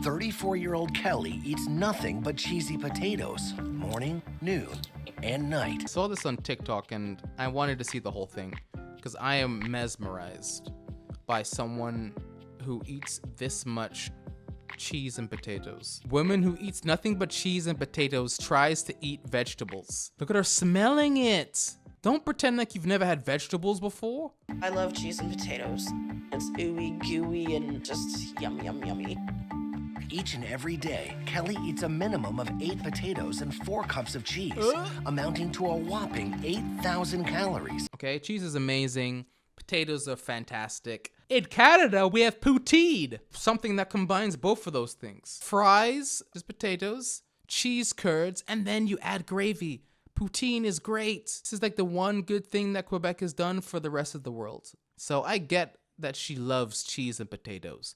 34-year-old Kelly eats nothing but cheesy potatoes, morning, noon, and night. I saw this on TikTok and I wanted to see the whole thing because I am mesmerized by someone who eats this much cheese and potatoes. Woman who eats nothing but cheese and potatoes tries to eat vegetables. Look at her smelling it. Don't pretend like you've never had vegetables before. I love cheese and potatoes. It's ooey gooey and just yum, yum, yummy. Each and every day, Kelly eats a minimum of 8 potatoes and 4 cups of cheese, amounting to a whopping 8,000 calories. Okay, cheese is amazing. Potatoes are fantastic. In Canada, we have poutine, something that combines both of those things. Fries, just potatoes, cheese curds, and then you add gravy. Poutine is great. This is like the one good thing that Quebec has done for the rest of the world. So I get that she loves cheese and potatoes,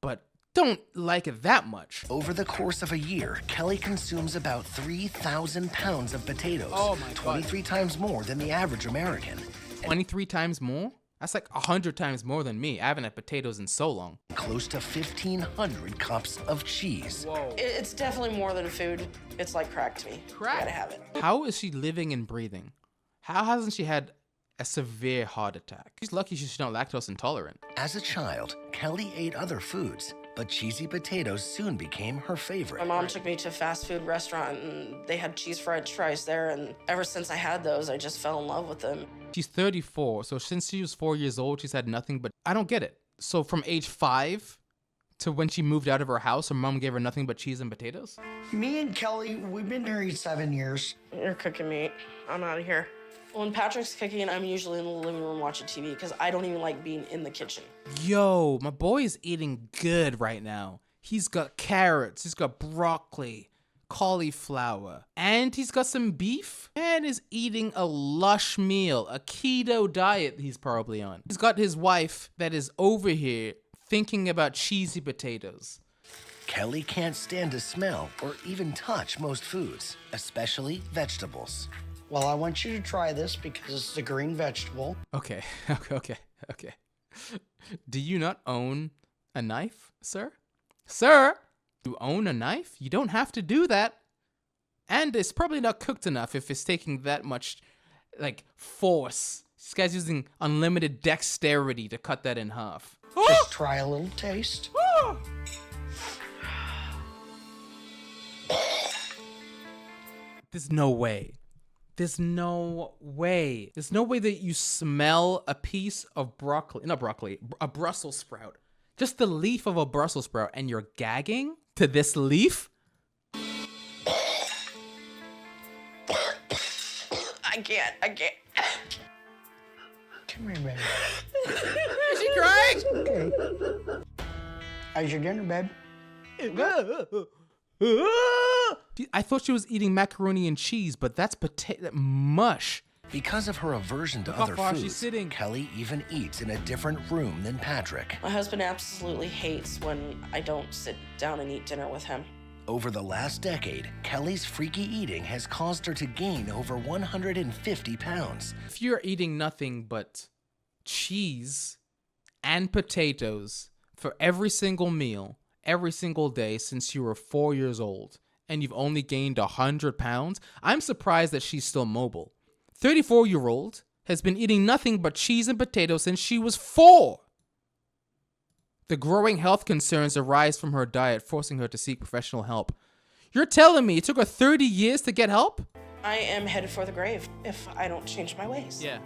but don't like it that much. Over the course of a year, Kelly consumes about 3,000 pounds of potatoes, Oh my God. 23 times more than the average American. 23 times more? That's like 100 times more than me. I haven't had potatoes in so long. Close to 1,500 cups of cheese. Whoa. It's definitely more than food. It's like crack to me. Crack? I gotta have it. How is she living and breathing? How hasn't she had a severe heart attack? She's lucky she's not lactose intolerant. As a child, Kelly ate other foods, but cheesy potatoes soon became her favorite. My mom took me to a fast food restaurant and they had cheese fried fries there, and ever since I had those, I just fell in love with them. She's 34, so since she was 4 years old, she's had nothing but... I don't get it. So from age 5 to when she moved out of her house, her mom gave her nothing but cheese and potatoes? Me and Kelly, we've been married 7 years. You're cooking meat. I'm out of here. When Patrick's cooking, I'm usually in the living room watching TV because I don't even like being in the kitchen. Yo, my boy is eating good right now. He's got carrots, he's got broccoli, cauliflower, and he's got some beef and is eating a lush meal, a keto diet he's probably on. He's got his wife that is over here thinking about cheesy potatoes. Kelly can't stand to smell or even touch most foods, especially vegetables. Well, I want you to try this because it's a green vegetable. Okay. Do you not own a knife, sir? Sir, you own a knife? You don't have to do that. And it's probably not cooked enough if it's taking that much, like, force. This guy's using unlimited dexterity to cut that in half. Just try a little taste. There's no way. There's no way. There's no way that you smell a piece of a Brussels sprout. Just the leaf of a Brussels sprout and you're gagging to this leaf? I can't. Come here, baby. Is she crying? Okay. How's your dinner, babe? I thought she was eating macaroni and cheese, but that's potato mush. Because of her aversion to Look how other far she's foods, sitting. Kelly even eats in a different room than Patrick. My husband absolutely hates when I don't sit down and eat dinner with him. Over the last decade, Kelly's freaky eating has caused her to gain over 150 pounds. If you're eating nothing but cheese and potatoes for every single meal, every single day since you were 4 years old, and you've only gained 100 pounds, I'm surprised that she's still mobile. 34-year-old has been eating nothing but cheese and potatoes since she was 4. The growing health concerns arise from her diet, forcing her to seek professional help. You're telling me it took her 30 years to get help? I am headed for the grave if I don't change my ways. Yeah.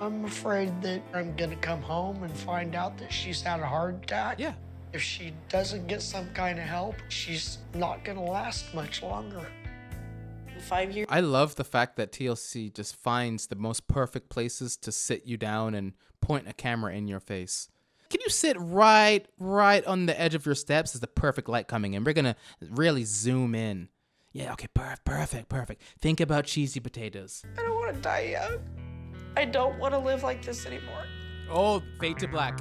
I'm afraid that I'm gonna come home and find out that she's had a heart attack. Yeah. If she doesn't get some kind of help, she's not gonna last much longer. In 5 years, I love the fact that TLC just finds the most perfect places to sit you down and point a camera in your face. Can you sit right on the edge of your steps? Is the perfect light coming in? We're gonna really zoom in. Yeah, okay, perfect. Think about cheesy potatoes. I don't want to die young. I don't want to live like this anymore. Oh, fade to black.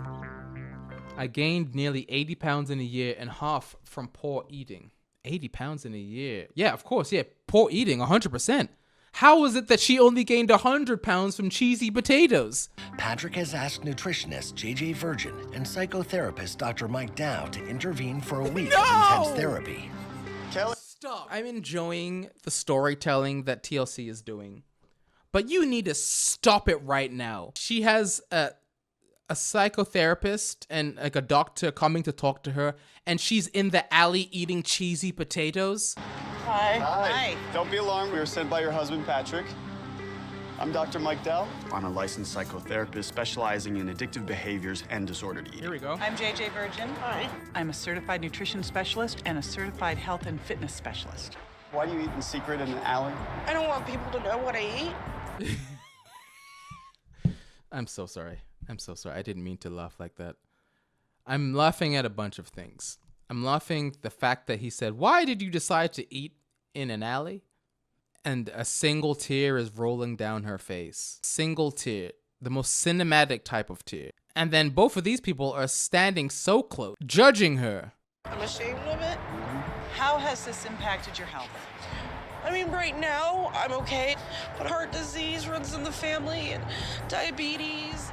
I gained nearly 80 pounds in a year and half from poor eating. 80 pounds in a year. Yeah, of course, yeah. Poor eating, 100%. How is it that she only gained 100 pounds from cheesy potatoes? Patrick has asked nutritionist JJ Virgin and psychotherapist Dr. Mike Dow to intervene for a week of intense therapy. Stop. I'm enjoying the storytelling that TLC is doing, but you need to stop it right now. She has a psychotherapist and like a doctor coming to talk to her, and she's in the alley eating cheesy potatoes. Hi. Hi. Don't be alarmed. We were sent by your husband, Patrick. I'm Dr. Mike Dell. I'm a licensed psychotherapist specializing in addictive behaviors and disordered eating. Here we go. I'm JJ Virgin. Hi. I'm a certified nutrition specialist and a certified health and fitness specialist. Why do you eat in secret in an alley? I don't want people to know what I eat. I'm so sorry. I'm so sorry. I didn't mean to laugh like that. I'm laughing at a bunch of things. I'm laughing the fact that he said, "Why did you decide to eat in an alley?" And a single tear is rolling down her face. Single tear. The most cinematic type of tear. And then both of these people are standing so close, judging her. I'm ashamed of it. How has this impacted your health? I mean, right now, I'm okay, but heart disease runs in the family and diabetes.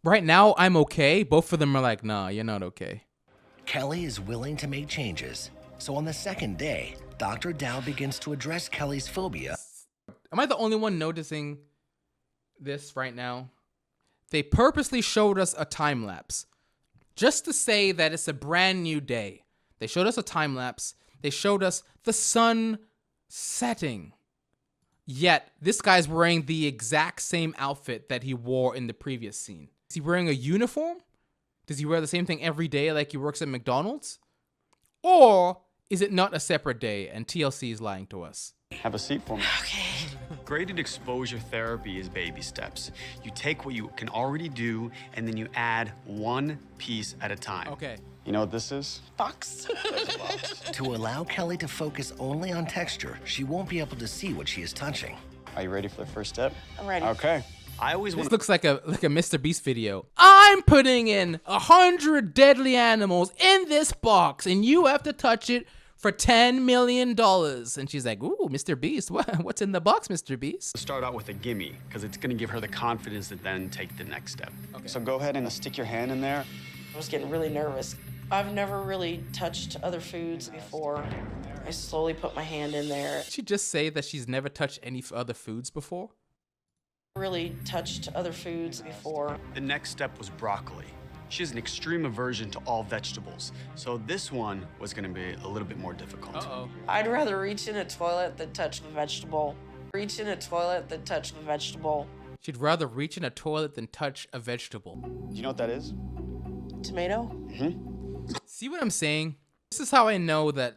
Right now, I'm okay. Both of them are like, nah, you're not okay. Kelly is willing to make changes. So on the second day, Dr. Dow begins to address Kelly's phobia. Am I the only one noticing this right now? They purposely showed us a time lapse just to say that it's a brand new day. They showed us a time lapse. They showed us the sun setting. Yet, this guy's wearing the exact same outfit that he wore in the previous scene. Is he wearing a uniform? Does he wear the same thing every day like he works at McDonald's? Or is it not a separate day and TLC is lying to us? Have a seat for me. Okay. Graded exposure therapy is baby steps. You take what you can already do, and then you add one piece at a time. Okay. You know what this is? Box. To allow Kelly to focus only on texture, she won't be able to see what she is touching. Are you ready for the first step? I'm ready. Okay. I always This want looks like a Mr. Beast video. I'm putting in 100 deadly animals in this box, and you have to touch it for $10 million. And she's like, ooh, Mr. Beast, what's in the box, Mr. Beast? to start out with a gimme, because it's going to give her the confidence to then take the next step. Okay. So go ahead and stick your hand in there. I was getting really nervous. I've never really touched other foods before. I slowly put my hand in there. Did she just say that she's never touched any other foods before? Really touched other foods before. The next step was broccoli. She has an extreme aversion to all vegetables, so this one was going to be a little bit more difficult. Uh-oh. I'd rather reach in a toilet than touch a vegetable. Reach in a toilet than touch a vegetable. She'd rather reach in a toilet than touch a vegetable. Do you know what that is? Tomato? See what I'm saying? This is how I know that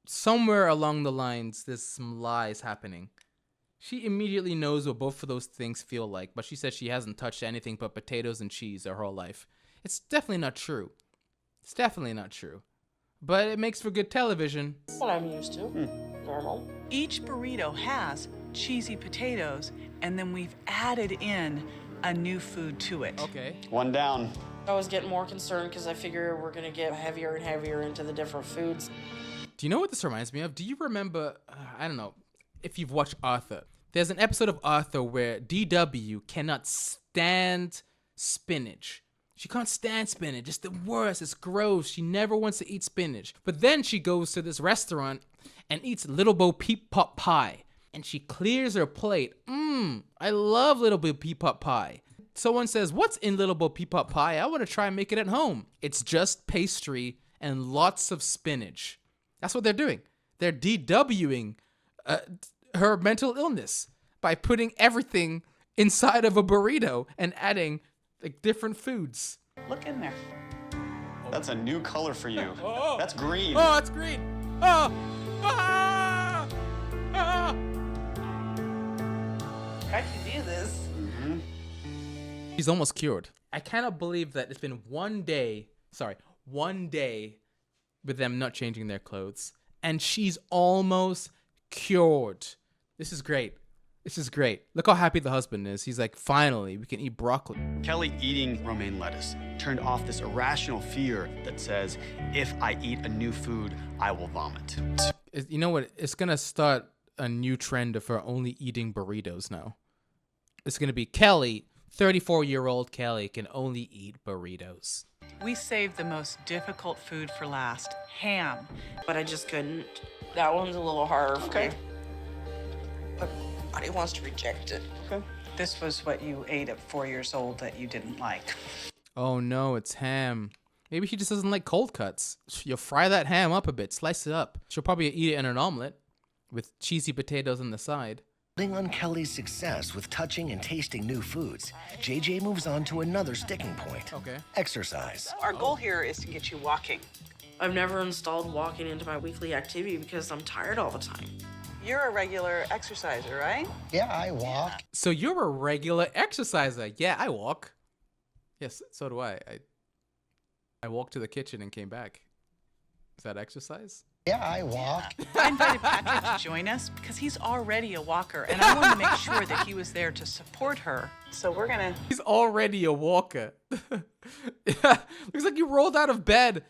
somewhere along the lines there's some lies happening. She immediately knows what both of those things feel like, but she says she hasn't touched anything but potatoes and cheese her whole life. It's definitely not true. It's definitely not true. But it makes for good television. What I'm used to. Normal. Each burrito has cheesy potatoes, and then we've added in a new food to it. Okay. One down. I was getting more concerned because I figure we're going to get heavier and heavier into the different foods. Do you know what this reminds me of? Do you remember, I don't know, if you've watched Arthur. There's an episode of Arthur where DW cannot stand spinach. She can't stand spinach. It's the worst. It's gross. She never wants to eat spinach. But then she goes to this restaurant and eats Little Bo Peep Pot Pie. And she clears her plate. I love Little Bo Peep Pot Pie. Someone says, what's in Little Bo Peep Pot Pie? I want to try and make it at home. It's just pastry and lots of spinach. That's what they're doing. They're DWing her mental illness by putting everything inside of a burrito and adding like different foods. Look in there. That's a new color for you. Oh. That's green. Oh, it's green. Oh. Ah. Ah. I can do this. She's almost cured. I cannot believe that it's been one day with them not changing their clothes, and she's almost cured. This is great. This is great. Look how happy the husband is. He's like, finally, we can eat broccoli. Kelly eating romaine lettuce turned off this irrational fear that says, if I eat a new food, I will vomit. You know what? It's gonna start a new trend of her only eating burritos now. It's going to be Kelly, 34-year-old Kelly, can only eat burritos. We saved the most difficult food for last, ham. But I just couldn't. That one's a little harder for me. But body wants to reject it. Okay. This was what you ate at 4 years old that you didn't like. Oh no, it's ham. Maybe she just doesn't like cold cuts. You'll fry that ham up a bit, slice it up. She'll probably eat it in an omelet with cheesy potatoes on the side. Building on Kelly's success with touching and tasting new foods, JJ moves on to another sticking point. Okay. Exercise. Our goal here is to get you walking. I've never installed walking into my weekly activity because I'm tired all the time. You're a regular exerciser, right? Yeah, I walk. So you're a regular exerciser. Yeah, I walk. Yes, so do I. I walked to the kitchen and came back. Is that exercise? Yeah, I walk. I invited Patrick to join us because he's already a walker, and I wanted to make sure that he was there to support her. So we're gonna... He's already a walker. Yeah, looks like he rolled out of bed.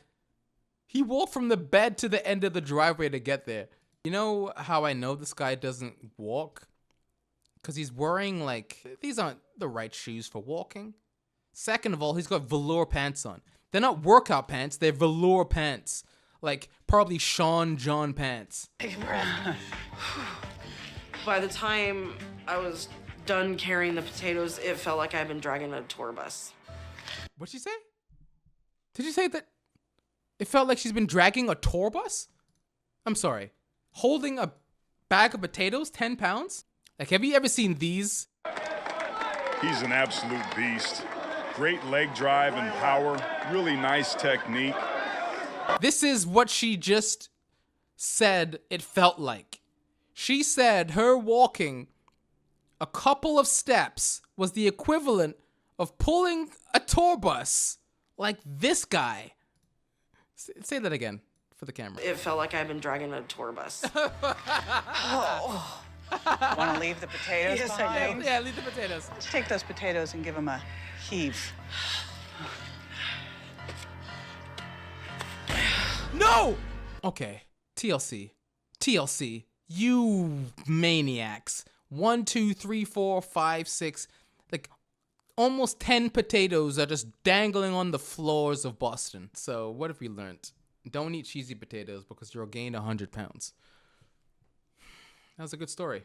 He walked from the bed to the end of the driveway to get there. You know how I know this guy doesn't walk? Because he's wearing, like, these aren't the right shoes for walking. Second of all, he's got velour pants on. They're not workout pants, they're velour pants. Like, probably Sean John pants. Take a breath. By the time I was done carrying the potatoes, it felt like I'd been dragging a tour bus. What'd she say? Did you say that it felt like she's been dragging a tour bus? I'm sorry. Holding a bag of potatoes, 10 pounds? Like, have you ever seen these? He's an absolute beast. Great leg drive and power. Really nice technique. This is what she just said it felt like. She said her walking a couple of steps was the equivalent of pulling a tour bus like this guy. Say that again for the camera. It felt like I'd been dragging a tour bus. Want to leave the potatoes behind? Yeah, leave the potatoes. Let's take those potatoes and give them a heave. No! Okay, TLC. TLC. You maniacs. 1, 2, 3, 4, 5, 6. Like, almost 10 potatoes are just dangling on the floors of Boston. So, what have we learned? Don't eat cheesy potatoes because you'll gain 100 pounds. That was a good story.